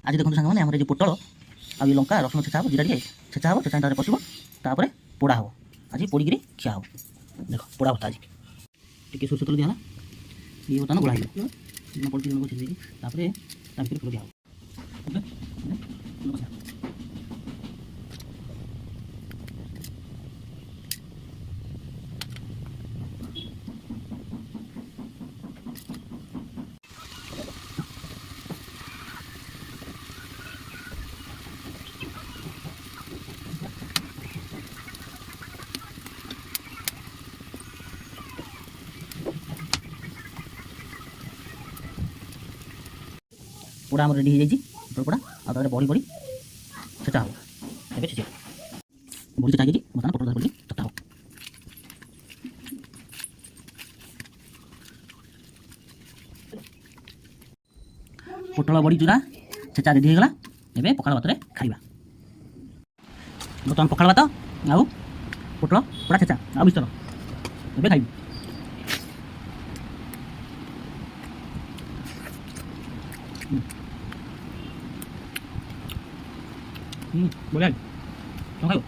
आज देखो सांग मैंने जो पोटल आ लंका रसुण छेचा हम जीरा टे छेचा हम छेचा तार पशु तापर पोड़ा हम आज पोड़ी खिया हम देख पोड़ा भत्ता आज टे सोरष तेल दिया ये बर्तमान गोड़ा हो पड़ी छेदी फुल दिया पोड़ा आम रेडी हो जाए पोड़ा आ बड़ी बड़ी छेचा हम ए छेचा बड़ी छेचा बर्तमान पोटल पड़ी चटा हम पोटल बड़ी चूरा छेचा रेडी होगा ए पखाड़ भात खाइबा बर्तमान पखाड़ भात आउ पोटल पोड़ा छेचा आ मिश्रण ए खाइबा बढ़िया कौन खाइब